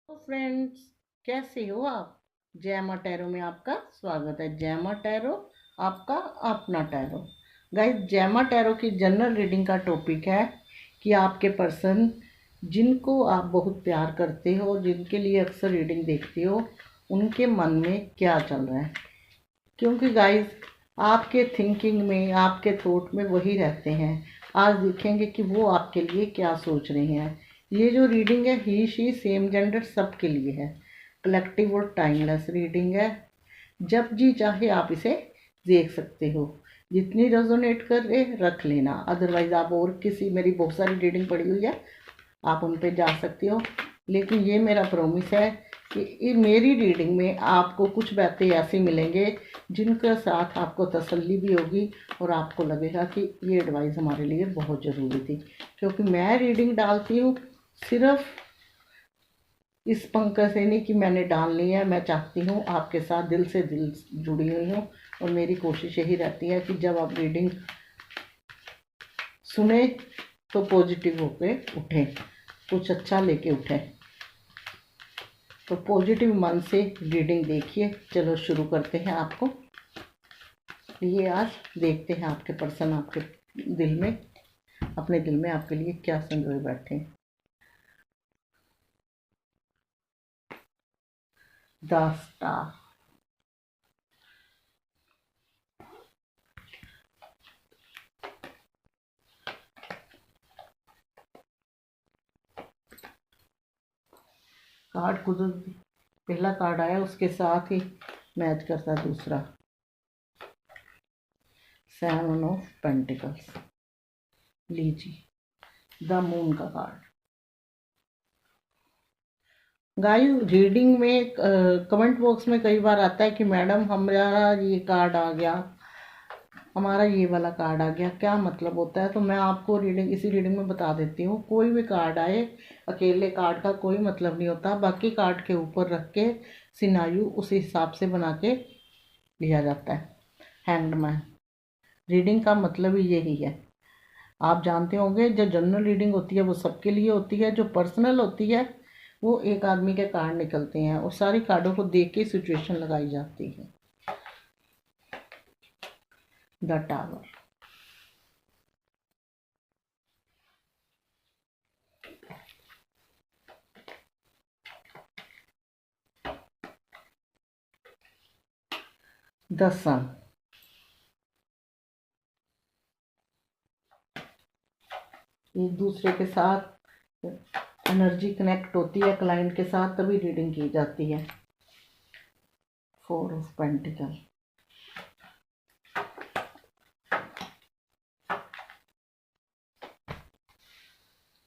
तो फ्रेंड्स, कैसे हो आप? जय माँ टैरो में आपका स्वागत है। जय माँ टैरो, आपका अपना टैरो। गाइस, जय माँ टैरो की जनरल रीडिंग का टॉपिक है कि आपके पर्सन जिनको आप बहुत प्यार करते हो, जिनके लिए अक्सर रीडिंग देखते हो, उनके मन में क्या चल रहा है। क्योंकि गाइस, आपके थिंकिंग में, आपके थॉट में वही रहते हैं। आज देखेंगे कि वो आपके लिए क्या सोच रहे हैं। ये जो रीडिंग है, ही शी सेम जेंडर सबके लिए है। कलेक्टिव और टाइमलेस रीडिंग है। जब जी चाहे आप इसे देख सकते हो। जितनी रेजोनेट कर रहे रख लेना, अदरवाइज आप और किसी, मेरी बहुत सारी रीडिंग पड़ी हुई है, आप उन पे जा सकते हो। लेकिन ये मेरा प्रॉमिस है कि मेरी रीडिंग में आपको कुछ बातें ऐसी मिलेंगे जिनके साथ आपको तसल्ली भी होगी और आपको लगेगा कि ये एडवाइस हमारे लिए बहुत ज़रूरी थी। क्योंकि मैं रीडिंग डालती हूँ सिर्फ इस पंकज से नहीं कि मैंने डालनी है, मैं चाहती हूँ आपके साथ दिल से दिल जुड़ी हुई हूँ। और मेरी कोशिश यही रहती है कि जब आप रीडिंग सुने तो पॉजिटिव होकर उठें, कुछ अच्छा लेके उठें। तो पॉजिटिव मन से रीडिंग देखिए। चलो शुरू करते हैं। आपको ये आज देखते हैं आपके पर्सन आपके दिल में, अपने दिल में आपके लिए क्या संजोए बैठे हैं। The star. कार्ड कुदरत, पहला कार्ड आया उसके साथ ही मैच करता दूसरा। Seven of pentacles. लीजिए, द मून का कार्ड। गाइस, रीडिंग में कमेंट बॉक्स में कई बार आता है कि मैडम हमारा ये कार्ड आ गया, हमारा ये वाला कार्ड आ गया, क्या मतलब होता है। तो मैं आपको इसी रीडिंग में बता देती हूँ। कोई भी कार्ड आए, अकेले कार्ड का कोई मतलब नहीं होता। बाकी कार्ड के ऊपर रख के सिनारियो उस हिसाब से बना के लिया जाता है। Hanged man. रीडिंग का मतलब ही यही है। आप जानते होंगे, जो जनरल रीडिंग होती है वो सबके लिए होती है, जो पर्सनल होती है वो एक आदमी के कार्ड निकलते हैं और सारी कार्डों को देख के सिचुएशन लगाई जाती है। The tower. द सन। एक दूसरे के साथ एनर्जी कनेक्ट होती है क्लाइंट के साथ, तभी रीडिंग की जाती है। Four of pentacle.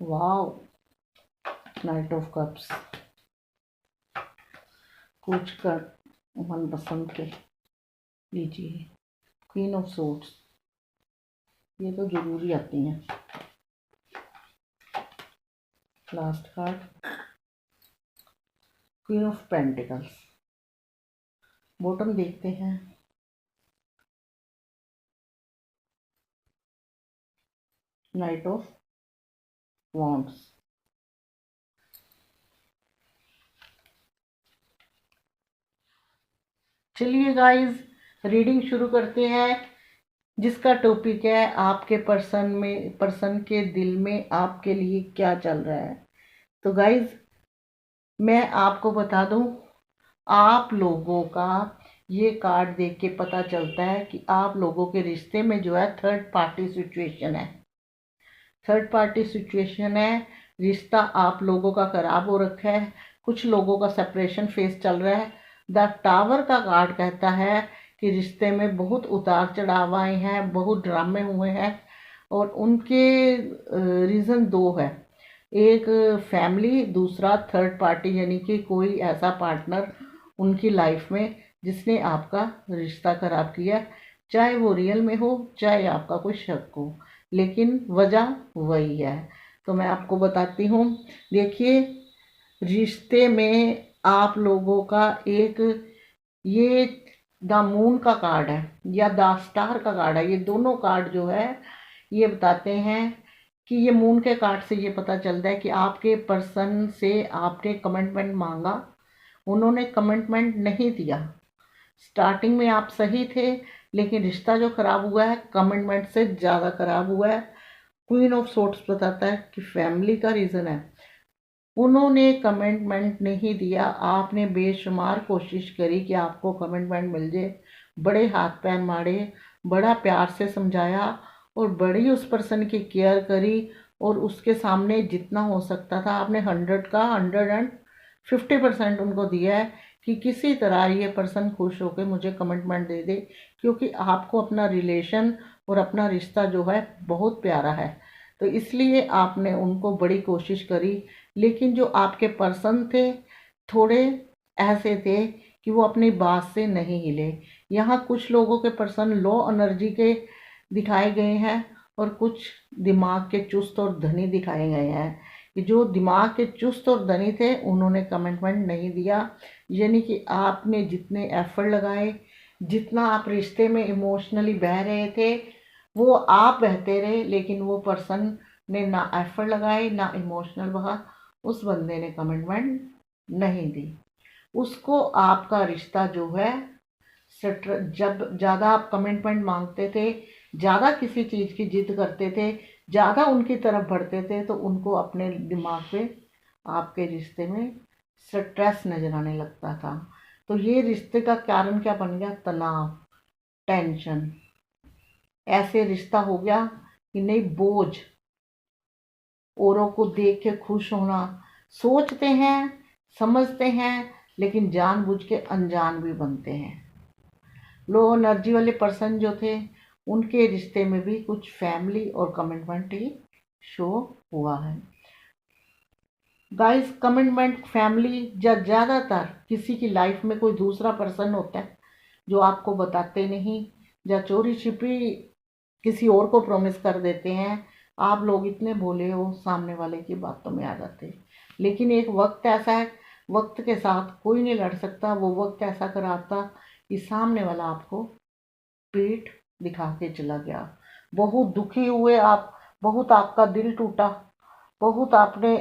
Wow. Night of cups. कुछ कर मनपसंद के। लीजिए, क्वीन ऑफ सोर्ड्स। ये तो जरूरी आती हैं। Last card, queen of pentacles. Bottom देखते हैं। Night of wands. चलिए गाइस, रीडिंग शुरू करते हैं, जिसका टॉपिक है आपके पर्सन के दिल में आपके लिए क्या चल रहा है। तो गाइस, मैं आपको बता दूं, आप लोगों का ये कार्ड देख के पता चलता है कि आप लोगों के रिश्ते में जो है थर्ड पार्टी सिचुएशन है। थर्ड पार्टी सिचुएशन है। रिश्ता आप लोगों का खराब हो रखा है। कुछ लोगों का सेपरेशन फेस चल रहा है। द टावर का कार्ड कहता है कि रिश्ते में बहुत उतार चढ़ाव आए हैं, बहुत ड्रामे हुए हैं और उनके रीज़न दो है। एक फैमिली, दूसरा थर्ड पार्टी, यानी कि कोई ऐसा पार्टनर उनकी लाइफ में जिसने आपका रिश्ता खराब किया। चाहे वो रियल में हो, चाहे आपका कोई शक हो, लेकिन वजह वही है। तो मैं आपको बताती हूँ। देखिए, रिश्ते में आप लोगों का एक, ये द मून का कार्ड है या द स्टार का कार्ड है। ये दोनों कार्ड जो है ये बताते हैं कि ये मून के कार्ड से ये पता चलता है कि आपके पर्सन से आपने कमिटमेंट मांगा, उन्होंने कमिटमेंट नहीं दिया। स्टार्टिंग में आप सही थे, लेकिन रिश्ता जो खराब हुआ है कमिटमेंट से ज़्यादा खराब हुआ है। क्वीन ऑफ सोर्ट्स बताता है कि फैमिली का रीज़न है। उन्होंने कमिटमेंट नहीं दिया, आपने बेशुमार कोशिश करी कि आपको कमिटमेंट मिल जाए, बड़े हाथ पैर मारे, बड़ा प्यार से समझाया और बड़ी उस पर्सन की केयर करी, और उसके सामने जितना हो सकता था आपने 100 का 150% उनको दिया है कि किसी तरह ये पर्सन खुश होकर मुझे कमिटमेंट दे दे, क्योंकि आपको अपना रिलेशन और अपना रिश्ता जो है बहुत प्यारा है। तो इसलिए आपने उनको बड़ी कोशिश करी, लेकिन जो आपके पर्सन थे थोड़े ऐसे थे कि वो अपनी बात से नहीं हिले। यहाँ कुछ लोगों के पर्सन लो एनर्जी के दिखाए गए हैं और कुछ दिमाग के चुस्त और धनी दिखाए गए हैं। कि जो दिमाग के चुस्त और धनी थे उन्होंने कमिटमेंट नहीं दिया, यानी कि आपने जितने एफर्ट लगाए, जितना आप रिश्ते में इमोशनली बह रहे थे वो आप बहते रहे, लेकिन वो पर्सन ने ना एफर्ट लगाए ना इमोशनल बहा, उस बंदे ने कमिटमेंट नहीं दी। उसको आपका रिश्ता जो है जब ज़्यादा आप कमिटमेंट मांगते थे, ज़्यादा किसी चीज़ की जिद करते थे, ज़्यादा उनकी तरफ बढ़ते थे, तो उनको अपने दिमाग पे आपके रिश्ते में स्ट्रेस नजर आने लगता था। तो ये रिश्ते का कारण क्या बन गया? तनाव, टेंशन। ऐसे रिश्ता हो गया कि नहीं, बोझ, औरों को देख के खुश होना, सोचते हैं समझते हैं लेकिन जानबूझ के अनजान भी बनते हैं। लो एनर्जी वाले पर्सन जो थे उनके रिश्ते में भी कुछ फैमिली और कमिटमेंट ही शो हुआ है। गाइस, कमिटमेंट फैमिली या ज़्यादातर किसी की लाइफ में कोई दूसरा पर्सन होता है जो आपको बताते नहीं, या चोरी छिपी किसी और को प्रॉमिस कर देते हैं। आप लोग इतने भोले हो, सामने वाले की बातों में आ जाते। लेकिन एक वक्त ऐसा है, वक्त के साथ कोई नहीं लड़ सकता। वो वक्त ऐसा कराता कि सामने वाला आपको पीठ दिखा के चला गया। बहुत दुखी हुए आप, बहुत आपका दिल टूटा, बहुत आपने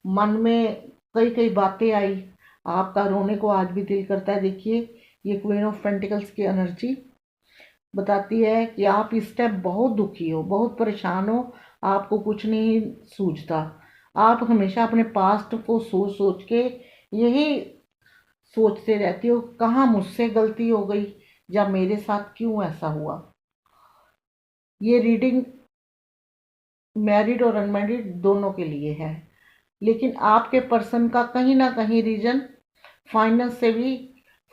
मन में कई कई बातें आई, आपका रोने को आज भी दिल करता है। देखिए, ये क्वीन ऑफ पेंटिकल्स की एनर्जी बताती है कि आप इस टाइम बहुत दुखी हो, बहुत परेशान हो, आपको कुछ नहीं सूझता। आप हमेशा अपने पास्ट को सोच सोच के यही सोचते रहती हो, कहाँ मुझसे गलती हो गई या मेरे साथ क्यों ऐसा हुआ। ये रीडिंग मैरिड और अनमैरिड दोनों के लिए है, लेकिन आपके पर्सन का कहीं ना कहीं रीजन फाइनेंस से भी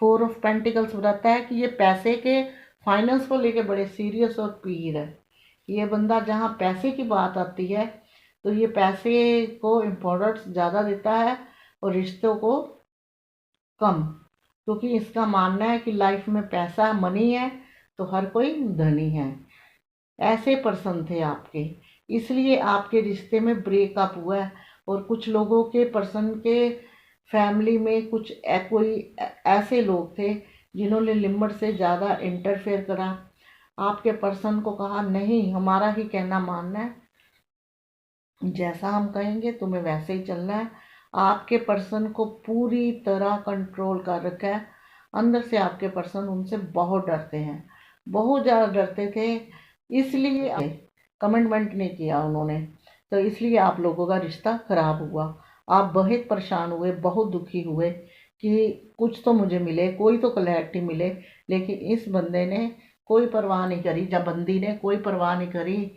4 ऑफ पेंटिकल्स बताता है कि ये पैसे के फाइनेंस को लेके बड़े सीरियस और पीर है। ये बंदा जहाँ पैसे की बात आती है तो ये पैसे को इम्पोर्टेंस ज़्यादा देता है और रिश्तों को कम, क्योंकि इसका मानना है कि लाइफ में पैसा मनी है तो हर कोई धनी है। ऐसे पर्सन थे आपके, इसलिए आपके रिश्ते में ब्रेकअप हुआ है। और कुछ लोगों के पर्सन के फैमिली में कुछ कोई ऐसे लोग थे जिन्होंने लिमिट से ज़्यादा इंटरफेयर करा। आपके पर्सन को कहा नहीं, हमारा ही कहना मानना है, जैसा हम कहेंगे तुम्हें वैसे ही चलना है। आपके पर्सन को पूरी तरह कंट्रोल कर रखा है। अंदर से आपके पर्सन उनसे बहुत डरते हैं, बहुत ज़्यादा डरते थे, इसलिए कमिटमेंट नहीं किया उन्होंने। तो इसलिए आप लोगों का रिश्ता खराब हुआ। आप बहुत परेशान हुए, बहुत दुखी हुए कि कुछ तो मुझे मिले, कोई तो क्लैरिटी मिले, लेकिन इस बंदे ने कोई परवाह नहीं करी, या बंदी ने कोई परवाह नहीं करी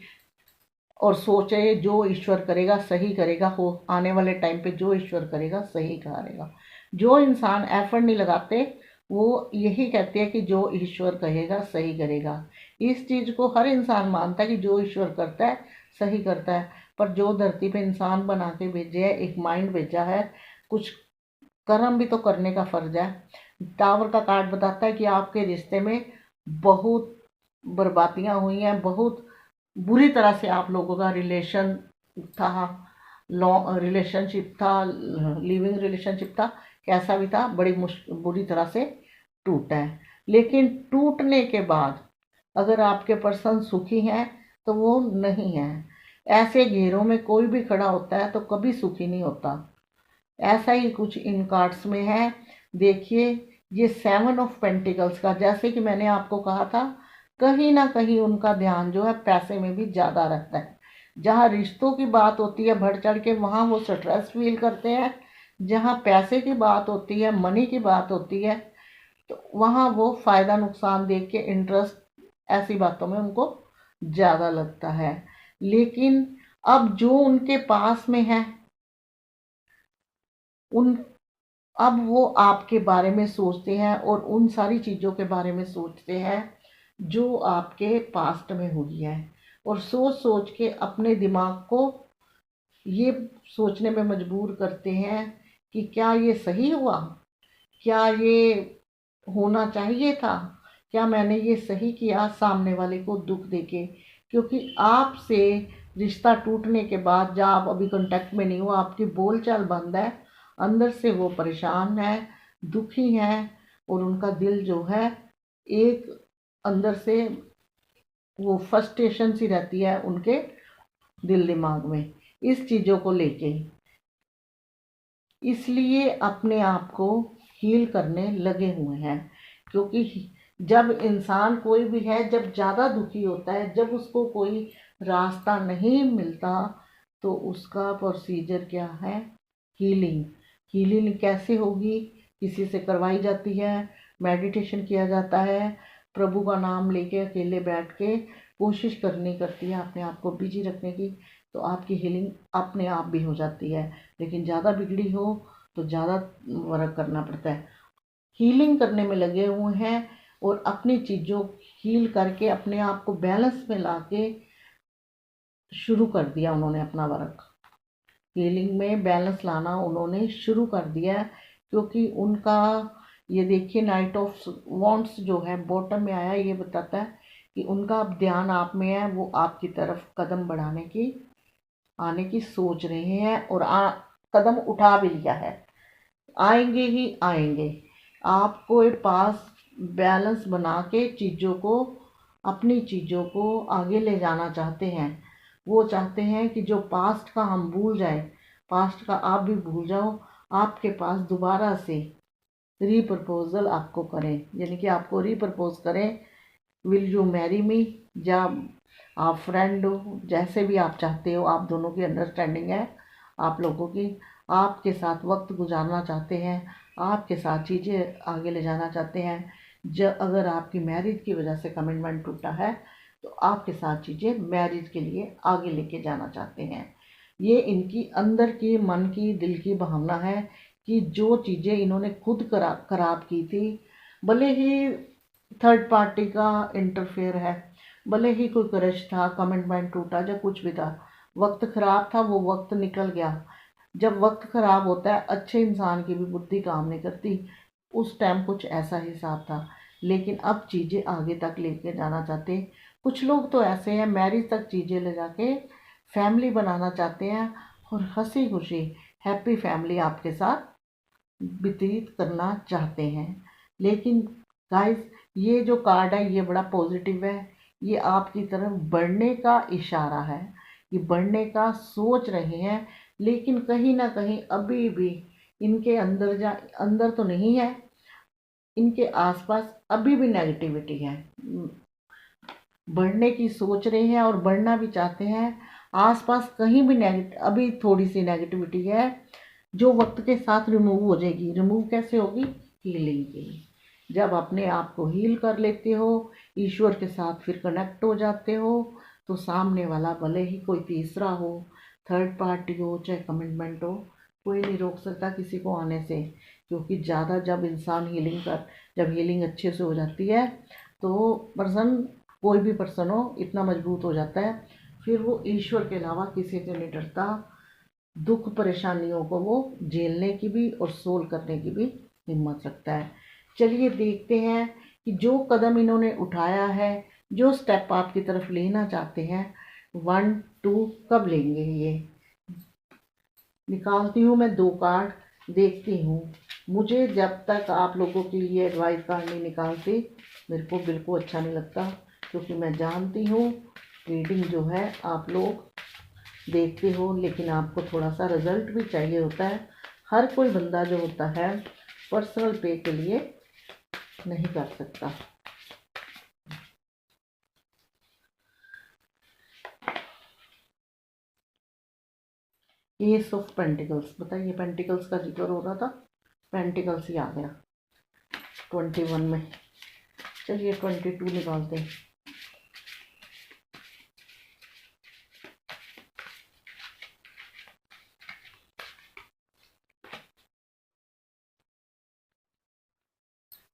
और सोचे जो ईश्वर करेगा सही करेगा। हो आने वाले टाइम पे जो ईश्वर करेगा सही करेगा। जो इंसान एफर्ट नहीं लगाते वो यही कहते हैं कि जो ईश्वर कहेगा सही करेगा। इस चीज़ को हर इंसान मानता है कि जो ईश्वर करता है सही करता है, पर जो धरती पे इंसान बना के भेजे है, एक माइंड भेजा है, कुछ कर्म भी तो करने का फर्ज है। टावर का कार्ड बताता है कि आपके रिश्ते में बहुत बर्बादियां हुई हैं, बहुत बुरी तरह से आप लोगों का रिलेशन था, लॉन्ग रिलेशनशिप था, लिविंग रिलेशनशिप था, कैसा भी था, बड़ी बुरी तरह से टूटा है। लेकिन टूटने के बाद अगर आपके पर्सन सुखी हैं तो वो नहीं है। ऐसे घेरों में कोई भी खड़ा होता है तो कभी सुखी नहीं होता। ऐसा ही कुछ इन कार्ड्स में है। देखिए, ये 7 ऑफ पेंटिकल्स का, जैसे कि मैंने आपको कहा था, कहीं ना कहीं उनका ध्यान जो है पैसे में भी ज़्यादा रहता है। जहाँ रिश्तों की बात होती है बढ़ चढ़ के, वहाँ वो स्ट्रेस फील करते हैं। जहाँ पैसे की बात होती है, मनी की बात होती है, तो वहाँ वो फ़ायदा नुकसान देख के इंटरेस्ट ऐसी बातों में उनको ज़्यादा लगता है। लेकिन अब जो उनके पास में है, उन अब वो आपके बारे में सोचते हैं और उन सारी चीज़ों के बारे में सोचते हैं जो आपके पास्ट में हुई है, और सोच सोच के अपने दिमाग को ये सोचने में मजबूर करते हैं कि क्या ये सही हुआ, क्या ये होना चाहिए था, क्या मैंने ये सही किया सामने वाले को दुख देके। क्योंकि आपसे रिश्ता टूटने के बाद, जब आप अभी कांटेक्ट में नहीं हो, आपकी बोलचाल बंद है, अंदर से वो परेशान है, दुखी हैं, और उनका दिल जो है एक अंदर से वो फ्रस्ट्रेशन सी रहती है उनके दिल दिमाग में इस चीज़ों को लेके। इसलिए अपने आप को हील करने लगे हुए हैं। क्योंकि जब इंसान कोई भी है, जब ज़्यादा दुखी होता है, जब उसको कोई रास्ता नहीं मिलता, तो उसका प्रोसीजर क्या है? हीलिंग। हीलिंग कैसे होगी? किसी से करवाई जाती है, मेडिटेशन किया जाता है, प्रभु का नाम लेके अकेले बैठ के कोशिश करनी करती है अपने आप को बिजी रखने की, तो आपकी हीलिंग अपने आप भी हो जाती है। लेकिन ज़्यादा बिगड़ी हो तो ज़्यादा वर्क करना पड़ता है। हीलिंग करने में लगे हुए हैं, और अपनी चीज़ों हील करके अपने आप को बैलेंस में लाके शुरू कर दिया उन्होंने अपना वर्क। हीलिंग में बैलेंस लाना उन्होंने शुरू कर दिया, क्योंकि उनका ये देखिए, नाइट ऑफ वॉन्ड्स जो है बॉटम में आया, ये बताता है कि उनका अब ध्यान आप में है, वो आपकी तरफ कदम बढ़ाने की, आने की सोच रहे हैं, और कदम उठा भी लिया है, आएंगे ही आएंगे। आपको एक पास बैलेंस बना के चीज़ों को, अपनी चीज़ों को आगे ले जाना चाहते हैं। वो चाहते हैं कि जो पास्ट का हम भूल जाए, पास्ट का आप भी भूल जाओ, आपके पास दोबारा से रीप्रपोजल आपको करें, यानी कि आपको रीप्रपोज करें, विल यू मैरी मी, या आप फ्रेंड हो, जैसे भी आप चाहते हो, आप दोनों की अंडरस्टैंडिंग है आप लोगों की, आपके साथ वक्त गुजारना चाहते हैं, आपके साथ चीज़ें आगे ले जाना चाहते हैं। जब अगर आपकी मैरिज की वजह से कमिटमेंट टूटा है, तो आपके साथ चीज़ें मैरिज के लिए आगे लेके जाना चाहते हैं। ये इनकी अंदर की, मन की, दिल की भावना है कि जो चीज़ें इन्होंने खुद खराब की थी, भले ही थर्ड पार्टी का इंटरफेयर है, भले ही कोई क्रश था, कमिटमेंट टूटा, जब कुछ भी था, वक्त ख़राब था, वो वक्त निकल गया। जब वक्त ख़राब होता है, अच्छे इंसान की भी बुद्धि काम नहीं करती, उस टाइम कुछ ऐसा हिसाब था। लेकिन अब चीज़ें आगे तक लेके जाना चाहते हैं। कुछ लोग तो ऐसे हैं, मैरिज तक चीज़ें ले जाके फैमिली बनाना चाहते हैं, और हंसी खुशी हैप्पी फैमिली आपके साथ व्यतीत करना चाहते हैं। लेकिन गाइस, ये जो कार्ड है ये बड़ा पॉजिटिव है, ये आपकी तरफ बढ़ने का इशारा है, ये बढ़ने का सोच रहे हैं। लेकिन कहीं ना कहीं अभी भी इनके अंदर तो नहीं है, इनके आसपास अभी भी नेगेटिविटी है। बढ़ने की सोच रहे हैं और बढ़ना भी चाहते हैं, आसपास कहीं भी अभी थोड़ी सी नेगेटिविटी है, जो वक्त के साथ रिमूव हो जाएगी। रिमूव कैसे होगी? हीलिंग के लिए। जब अपने आप को हील कर लेते हो, ईश्वर के साथ फिर कनेक्ट हो जाते हो, तो सामने वाला भले ही कोई तीसरा हो, थर्ड पार्टी हो, चाहे कमिटमेंट हो, कोई नहीं रोक सकता किसी को आने से। क्योंकि ज़्यादा जब इंसान जब हीलिंग अच्छे से हो जाती है, तो पर्सन, कोई भी पर्सन हो, इतना मजबूत हो जाता है, फिर वो ईश्वर के अलावा किसी से नहीं डरता। दुख परेशानियों को वो झेलने की भी और सोल्व करने की भी हिम्मत रखता है। चलिए देखते हैं कि जो कदम इन्होंने उठाया है, जो स्टेप आपकी तरफ लेना चाहते हैं, 1 2 कब लेंगे। ये निकालती हूँ मैं 2 कार्ड, देखती हूँ। मुझे जब तक आप लोगों के लिए एडवाइस कार्ड नहीं निकालती, मेरे को बिल्कुल अच्छा नहीं लगता, क्योंकि मैं जानती हूँ रीडिंग जो है आप लोग देखते हो, लेकिन आपको थोड़ा सा रिजल्ट भी चाहिए होता है। हर कोई बंदा जो होता है पर्सनल पे के लिए नहीं कर सकता। एस ऑफ पेंटिकल्स, बताइए पेंटिकल्स का जिक्र हो रहा था, पेंटिकल्स ही आ गया 21 में। चलिए 22 निकालते हैं।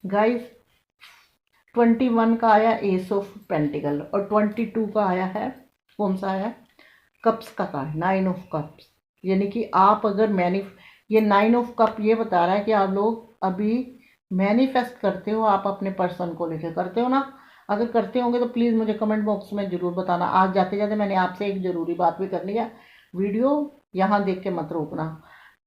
गाइस 21 का आया एस ऑफ पेंटिकल और 22 का आया है, कौन सा आया, कप्स का कार्ड, 9 ऑफ कप्स। यानी कि आप अगर ये 9 ऑफ कप ये बता रहा है कि आप लोग अभी मैनिफेस्ट करते हो, आप अपने पर्सन को लेकर करते हो ना। अगर करते होंगे तो प्लीज़ मुझे कमेंट बॉक्स में ज़रूर बताना। आज जाते जाते मैंने आपसे एक ज़रूरी बात भी करनी है, वीडियो यहाँ देख के मत रोकना।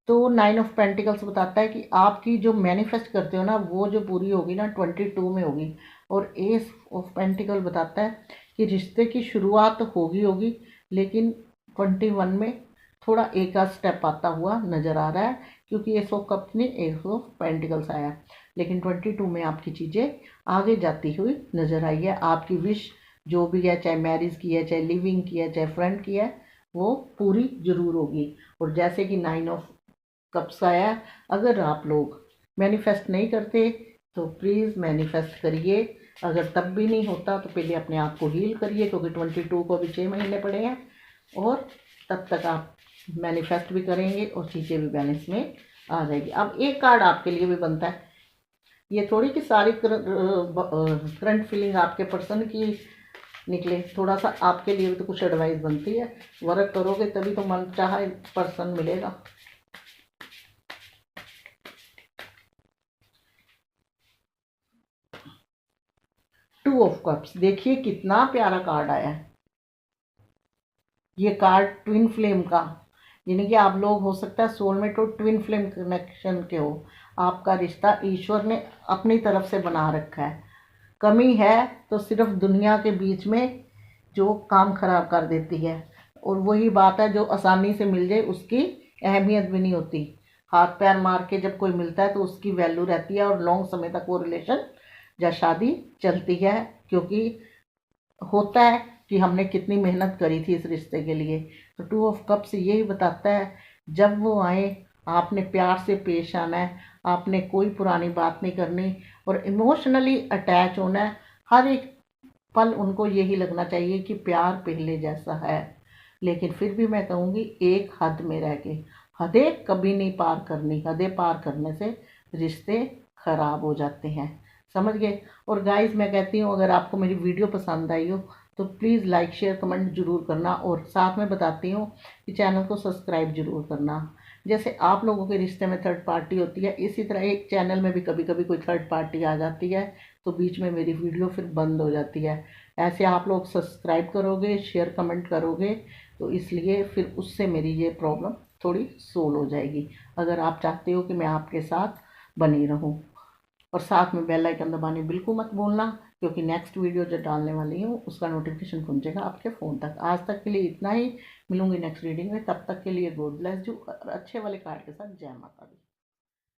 तो 9 ऑफ पेंटिकल्स बताता है कि आपकी जो मैनिफेस्ट करते हो ना वो जो पूरी होगी ना 22 में होगी। और एस ऑफ पेंटिकल बताता है कि रिश्ते की शुरुआत होगी, लेकिन 21 में थोड़ा एक आध स्टेप आता हुआ नज़र आ रहा है, क्योंकि एस ऑफ कप में एस ऑफ पेंटिकल्स आया, लेकिन 22 में आपकी चीज़ें आगे जाती हुई नज़र आई है। आपकी विश जो भी है, चाहे मैरिज की है, चाहे लिविंग की है, चाहे फ्रेंड की है, वो पूरी जरूर होगी। और जैसे कि 9 ऑफ कप्स आया, अगर आप लोग मैनिफेस्ट नहीं करते तो प्लीज़ मैनिफेस्ट करिए। अगर तब भी नहीं होता तो पहले अपने आप को हील करिए, क्योंकि 22 को अभी 6 महीने पड़े हैं, और तब तक आप मैनिफेस्ट भी करेंगे और चीज़ें भी बैलेंस में आ जाएगी। अब एक कार्ड आपके लिए भी बनता है, ये थोड़ी कि सारी करंट फीलिंग आपके पर्सन की निकले, थोड़ा सा आपके लिए भी तो कुछ एडवाइस बनती है। वर्क करोगे तभी तो मन चाहा पर्सन मिलेगा। टू ऑफ कप्स, देखिए कितना प्यारा कार्ड आया है। ये कार्ड ट्विन फ्लेम का, यानी कि आप लोग हो सकता है सोलमेट और ट्विन फ्लेम कनेक्शन के हो। आपका रिश्ता ईश्वर ने अपनी तरफ से बना रखा है। कमी है तो सिर्फ दुनिया के बीच में जो काम खराब कर देती है, और वही बात है जो आसानी से मिल जाए उसकी अहमियत भी नहीं होती। हाथ पैर मार के जब कोई मिलता है तो उसकी वैल्यू रहती है, और लॉन्ग समय तक वो रिलेशन या शादी चलती है, क्योंकि होता है कि हमने कितनी मेहनत करी थी इस रिश्ते के लिए। तो टू ऑफ कप्स यही बताता है, जब वो आए आपने प्यार से पेश आना है, आपने कोई पुरानी बात नहीं करनी, और इमोशनली अटैच होना है। हर एक पल उनको यही लगना चाहिए कि प्यार पहले जैसा है। लेकिन फिर भी मैं कहूँगी एक हद में रह के, हदें कभी नहीं पार करनी, हदें पार करने से रिश्ते खराब हो जाते हैं, समझ गए। और गाइस मैं कहती हूँ अगर आपको मेरी वीडियो पसंद आई हो तो प्लीज़ लाइक शेयर कमेंट जरूर करना, और साथ में बताती हूँ कि चैनल को सब्सक्राइब जरूर करना। जैसे आप लोगों के रिश्ते में थर्ड पार्टी होती है, इसी तरह एक चैनल में भी कभी कभी कोई थर्ड पार्टी आ जाती है, तो बीच में मेरी वीडियो फिर बंद हो जाती है। ऐसे आप लोग सब्सक्राइब करोगे, शेयर कमेंट करोगे, तो इसलिए फिर उससे मेरी ये प्रॉब्लम थोड़ी सोल्व हो जाएगी, अगर आप चाहते हो कि मैं आपके साथ बनी रहूं। और साथ में बेल आइकन दबाने बिल्कुल मत भूलना, क्योंकि नेक्स्ट वीडियो जो डालने वाली हूँ उसका नोटिफिकेशन पहुंचेगा आपके फ़ोन तक। आज तक के लिए इतना ही, मिलूंगी नेक्स्ट रीडिंग में, तब तक के लिए गॉड ब्लेस यू। अच्छे वाले कार्ड के साथ जय माता दी।